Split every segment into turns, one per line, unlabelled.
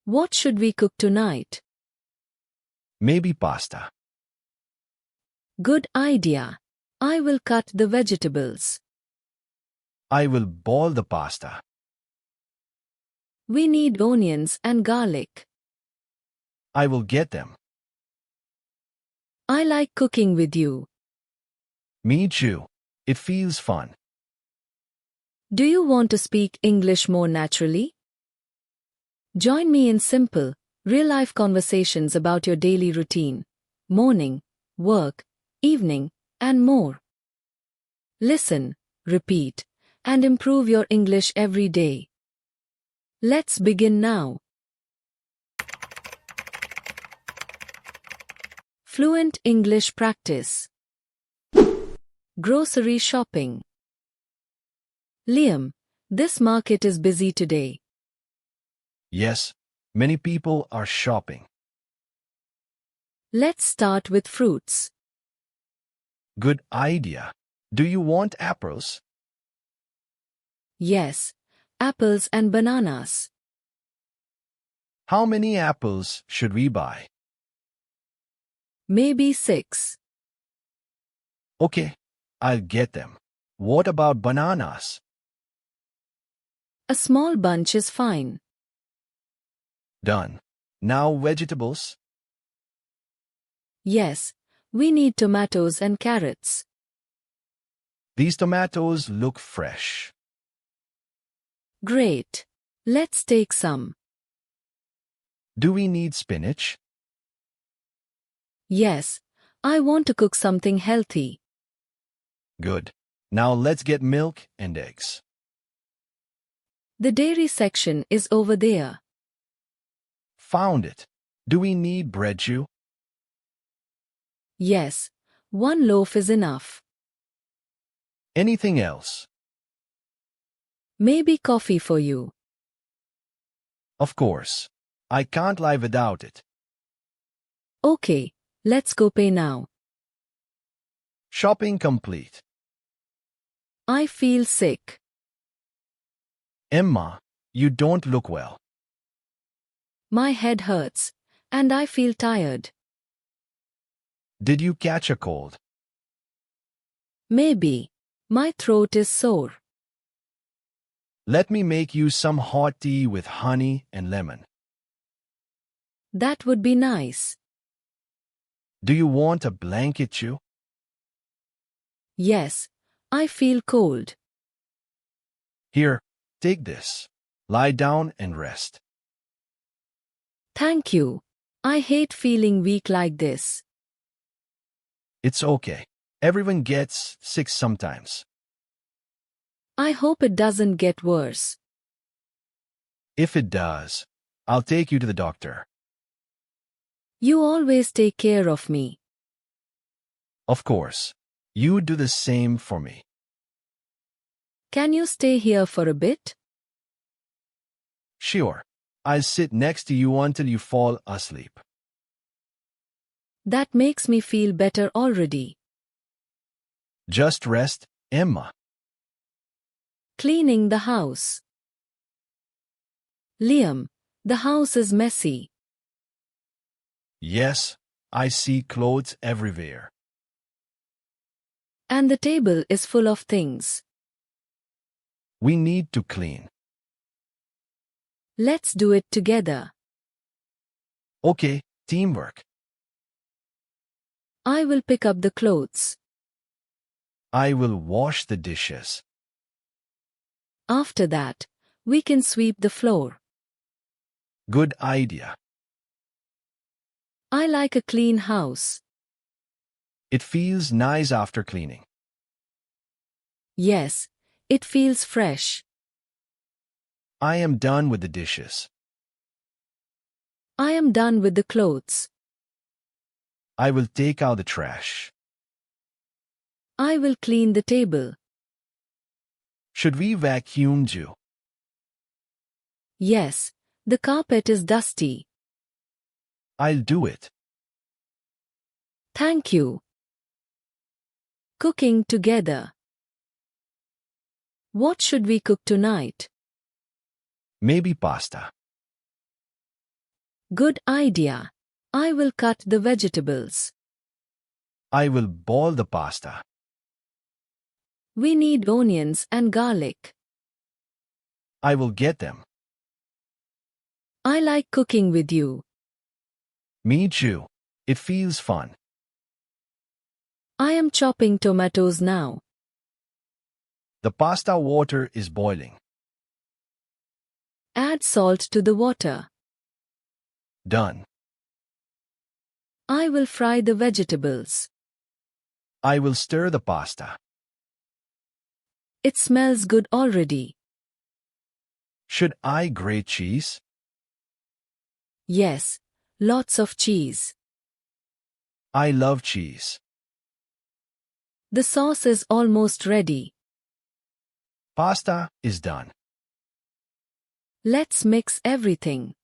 What should we cook tonight?
Maybe pasta.
Good idea. I will cut the vegetables.
I will boil the pasta.
We need onions and garlic.
I will get them.
I like cooking with you.
Me too. It feels fun.
Do you want to speak English more naturally? Join me in simple, real-life conversations about your daily routine, morning, work, evening, and more. Listen, repeat, and improve your English every day. Let's begin now. Fluent English practice. Grocery shopping. Liam, this market is busy today.
Yes, many people are shopping.
Let's start with fruits.
Good idea. Do you want apples?
Yes, apples and bananas.
How many apples should we buy?
Maybe 6.
Okay, I'll get them. What about bananas?
A small bunch is fine.
Done. Now vegetables?
Yes, we need tomatoes and carrots.
These tomatoes look fresh.
Great. Let's take some.
Do we need spinach?
Yes, I want to cook something healthy.
Good. Now let's get milk and eggs.
The dairy section is over there.
Found it. Do we need bread too?
Yes, 1 loaf is enough.
Anything else?
Maybe coffee for you.
Of course. I can't live without it.
Okay, let's go pay now.
Shopping complete.
I feel sick.
Emma, you don't look well.
My head hurts, and I feel tired.
Did you catch a cold?
Maybe. My throat is sore.
Let me make you some hot tea with honey and lemon.
That would be nice.
Do you want a blanket too?
Yes, I feel cold.
Here, take this. Lie down and rest.
Thank you. I hate feeling weak like this.
It's okay. Everyone gets sick sometimes.
I hope it doesn't get worse.
If it does, I'll take you to the doctor.
You always take care of me.
Of course. You do the same for me.
Can you stay here for a bit?
Sure. I'll sit next to you until you fall asleep.
That makes me feel better already.
Just rest, Emma.
Cleaning the house. Liam, the house is messy.
Yes, I see clothes everywhere.
And the table is full of things.
We need to clean.
Let's do it together.
Okay, teamwork.
I will pick up the clothes.
I will wash the dishes.
After that, we can sweep the floor.
Good idea.
I like a clean house.
It feels nice after cleaning.
Yes, it feels fresh.
I am done with the dishes.
I am done with the clothes.
I will take out the trash.
I will clean the table.
Should we vacuum too?
Yes, the carpet is dusty.
I'll do it.
Thank you. Cooking together. What should we cook tonight?
Maybe pasta.
Good idea. I will cut the vegetables.
I will boil the pasta.
We need onions and garlic.
I will get them.
I like cooking with you.
Me too. It feels fun.
I am chopping tomatoes now.
The pasta water is boiling.
Add salt to the water.
Done.
I will fry the vegetables.
I will stir the pasta.
It smells good already.
Should I grate cheese?
Yes, lots of cheese.
I love cheese.
The sauce is almost ready.
Pasta is done.
Let's mix everything.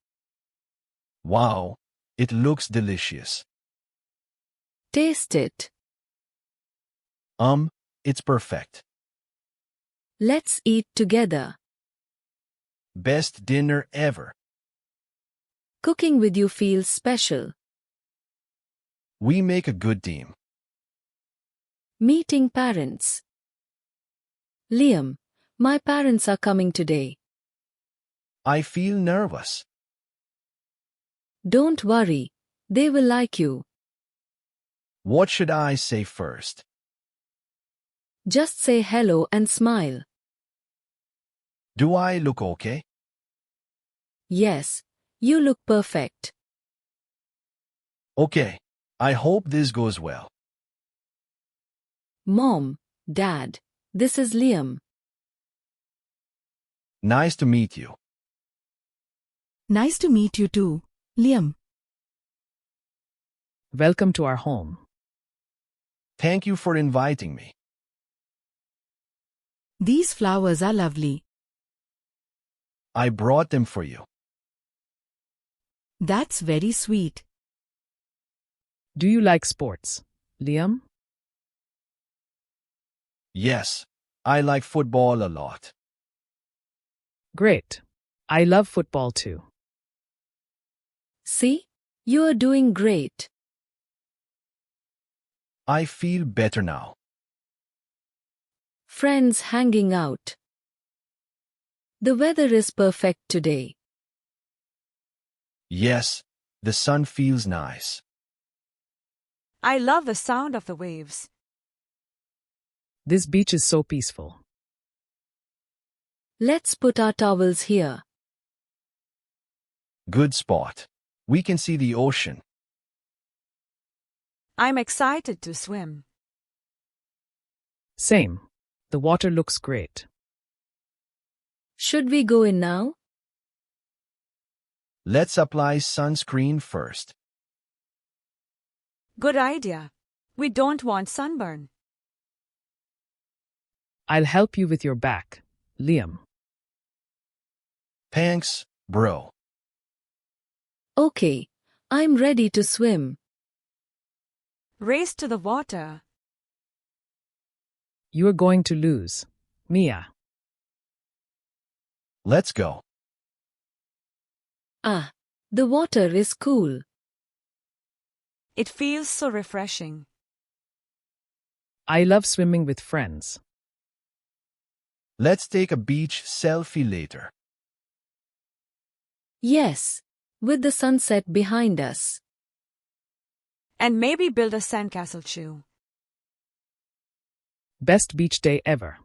Wow, it looks delicious.
Taste it.
It's perfect.
Let's eat together.
Best dinner ever.
Cooking with you feels special.
We make a good team.
Meeting parents. Liam, my parents are coming today.
I feel nervous.
Don't worry, they will like you.
What should I say first?
Just say hello and smile.
Do I look okay?
Yes, you look perfect.
Okay, I hope this goes well.
Mom, Dad, this is Liam.
Nice to meet you.
Nice to meet you too, Liam.
Welcome to our home.
Thank you for inviting me.
These flowers are lovely.
I brought them for you.
That's very sweet.
Do you like sports, Liam?
Yes, I like football a lot.
Great. I love football too.
See? You are doing great.
I feel better now.
Friends hanging out. The weather is perfect today.
Yes, the sun feels nice.
I love the sound of the waves.
This beach is so peaceful.
Let's put our towels here.
Good spot. We can see the ocean.
I'm excited to swim.
Same. The water looks great.
Should we go in now?
Let's apply sunscreen first.
Good idea. We don't want sunburn.
I'll help you with your back, Liam.
Thanks, bro.
Okay, I'm ready to swim.
Race to the water.
You are going to lose, Mia.
Let's go.
Ah, the water is cool.
It feels so refreshing.
I love swimming with friends.
Let's take a beach selfie later.
Yes, with the sunset behind us.
And maybe build a sandcastle too.
Best beach day ever.